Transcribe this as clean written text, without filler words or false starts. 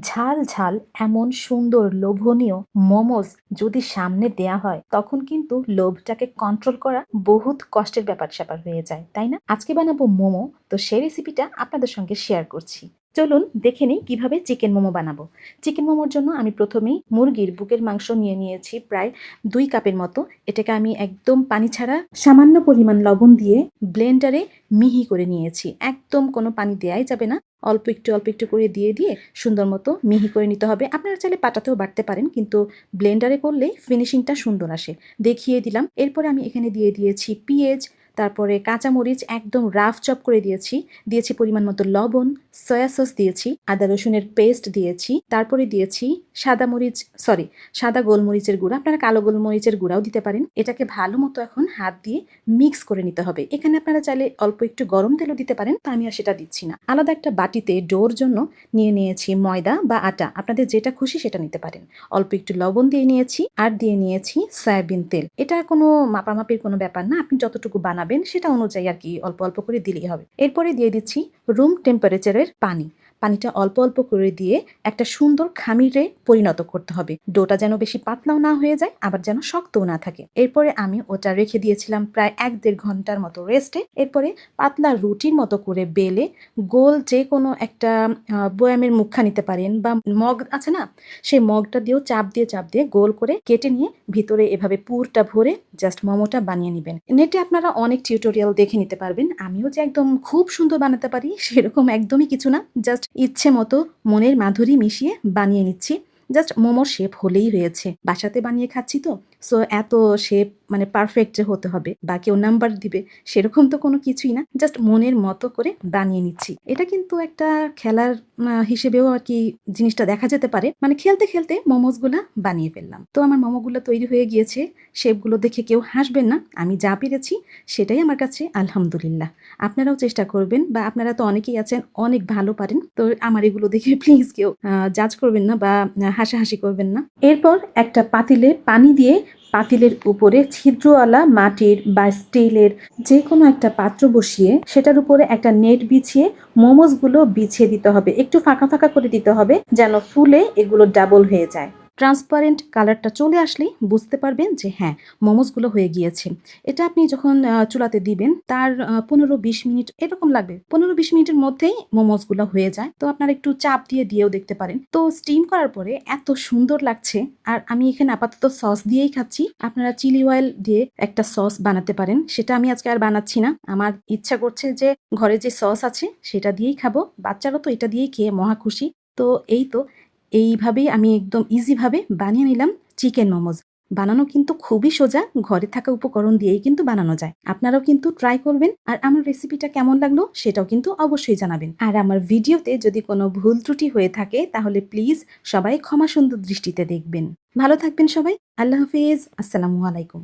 ঝাল ঝাল এমন সুন্দর লোভনীয় মোমোজ যদি সামনে দেয়া হয় তখন কিন্তু লোভটাকে কন্ট্রোল করা বহুত কষ্টের ব্যাপার স্যাপার হয়ে যায়, তাই না? আজকে বানাবো মোমো। তো সেই রেসিপিটা আপনাদের সঙ্গে শেয়ার করছি। চলুন দেখে নিই কিভাবে চিকেন মোমো বানাবো। চিকেন মোমোর জন্য আমি প্রথমেই মুরগির বুকের মাংস নিয়ে নিয়েছি প্রায় 2 কাপের মতো। এটাকে আমি একদম পানি ছাড়া সামান্য পরিমাণ লবণ দিয়ে ব্লেন্ডারে মিহি করে নিয়েছি। একদম কোনো পানি দেওয়াই যাবে না, অল্প একটু করে দিয়ে দিয়ে সুন্দর মতো মিহি করে নিতে হবে। আপনারা চাইলে পাটাতেও বাটতে পারেন, কিন্তু ব্লেন্ডারে করলে ফিনিশিংটা সুন্দর আসে। দেখিয়ে দিলাম। এরপরে আমি এখানে দিয়ে দিয়েছি পেঁয়াজ, তারপরে কাঁচামরিচ একদম রাফ চপ করে দিয়েছি। দিয়েছি পরিমাণ মতো লবণ, সয়া সস দিয়েছি, আদা রসুনের পেস্ট দিয়েছি, তারপরে দিয়েছি সাদা গোলমরিচের গুঁড়া। আপনারা কালো গোলমরিচের গুঁড়াও দিতে পারেন। এটাকে ভালো মতো এখন হাত দিয়ে মিক্স করে নিতে হবে। এখানে আপনারা চাইলে অল্প একটু গরম তেলও দিতে পারেন, তা আমি আর সেটা দিচ্ছি না। আলাদা একটা বাটিতে ডোর জন্য নিয়ে নিয়েছি ময়দা বা আটা, আপনাদের যেটা খুশি সেটা নিতে পারেন। অল্প একটু লবণ দিয়ে নিয়েছি আর দিয়ে নিয়েছি সয়াবিন তেল। এটা কোনো মাপামাপির কোনো ব্যাপার না, আপনি যতটুকু বানাবেন সেটা অনুযায়ী আর কি অল্প অল্প করে দিলেই হবে। এরপরে দিয়ে দিচ্ছি রুম টেম্পারেচারের পানি। পানিটা অল্প অল্প করে দিয়ে একটা সুন্দর খামিরে পরিণত করতে হবে। ডোটা যেন বেশি পাতলাও না হয়ে যায়, আবার যেন শক্তও না থাকে। এরপরে আমি ওটা রেখে দিয়েছিলাম প্রায় 1-1.5 ঘন্টার মতো রেস্টে। এরপরে পাতলা রুটির মতো করে বেলে গোল যে কোনো একটা বয়ামের মুখা নিতে পারেন, বা মগ আছে না, সেই মগটা দিয়েও চাপ দিয়ে গোল করে কেটে নিয়ে ভিতরে এভাবে পুরটা ভরে জাস্ট মোমোটা বানিয়ে নেবেন। নেটে আপনারা অনেক টিউটোরিয়াল দেখে নিতে পারবেন। আমিও যে একদম খুব সুন্দর বানাতে পারি সেরকম একদমই কিছু না, জাস্ট ইচ্ছে মতো মনের মাধুরী মিশিয়ে বানিয়ে নিচ্ছি। জাস্ট মোমোর শেপ হলেই হয়েছে। বাসাতে বানিয়ে খাচ্ছি তো, সো এত শেপ মানে পারফেক্ট যে হতে হবে বা কেউ নাম্বার দিবে সেরকম তো কোনো কিছুই না, জাস্ট মনের মতো করে বানিয়ে নিচ্ছি। এটা কিন্তু একটা খেলার হিসেবেও আর কি জিনিসটা দেখা যেতে পারে। মানে খেলতে খেলতে মোমোসগুলা বানিয়ে ফেললাম। তো আমার মোমোগুলো তৈরি হয়ে গিয়েছে। শেপগুলো দেখে কেউ হাসবেন না, আমি যা পেরেছি সেটাই আমার কাছে আলহামদুলিল্লাহ। আপনারাও চেষ্টা করবেন, বা আপনারা তো অনেকেই আছেন অনেক ভালো পারেন, তো আমার এগুলো দেখে প্লিজ কেউ জাজ করবেন না বা হাসাহাসি করবেন না। এরপর একটা পাতিলে পানি দিয়ে পাতিলের উপরে ছিদ্রওয়ালা মাটির বা স্টিলের যে কোনো একটা পাত্র বসিয়ে সেটার উপরে একটা নেট বিছিয়ে মোমোসগুলো বিছিয়ে দিতে হবে। একটু ফাঁকা ফাঁকা করে দিতে হবে যেন ফুলে এগুলো ডাবল হয়ে যায়। ট্রান্সপারেন্ট কালারটা চলে আসলেই বুঝতে পারবেন যে হ্যাঁ, মোমোসগুলো হয়ে গিয়েছে। এটা আপনি যখন চুলাতে দিবেন তার 15-20 মিনিট এরকম লাগবে। 15-20 মিনিটের মধ্যেই মোমোসগুলো হয়ে যায়। তো আপনারা একটু চাপ দিয়ে দিয়েও দেখতে পারেন। তো স্টিম করার পরে এত সুন্দর লাগছে। আর আমি এখানে আপাতত সস দিয়েই খাচ্ছি। আপনারা চিলি অয়েল দিয়ে একটা সস বানাতে পারেন, সেটা আমি আজকে আর বানাচ্ছি না। আমার ইচ্ছা করছে যে ঘরে যে সস আছে সেটা দিয়েই খাবো। বাচ্চারা তো এটা দিয়েই খেয়ে মহা খুশি। তো এইভাবেই আমি একদম ইজিভাবে বানিয়ে নিলাম চিকেন মোমোজ। বানানো কিন্তু খুবই সোজা, ঘরে থাকা উপকরণ দিয়েই কিন্তু বানানো যায়। আপনারাও কিন্তু ট্রাই করবেন, আর আমার রেসিপিটা কেমন লাগলো সেটাও কিন্তু অবশ্যই জানাবেন। আর আমার ভিডিওতে যদি কোনো ভুল ত্রুটি হয়ে থাকে তাহলে প্লিজ সবাই ক্ষমা সুন্দর দৃষ্টিতে দেখবেন। ভালো থাকবেন সবাই। আল্লাহ হাফিজ। আসসালামু আলাইকুম।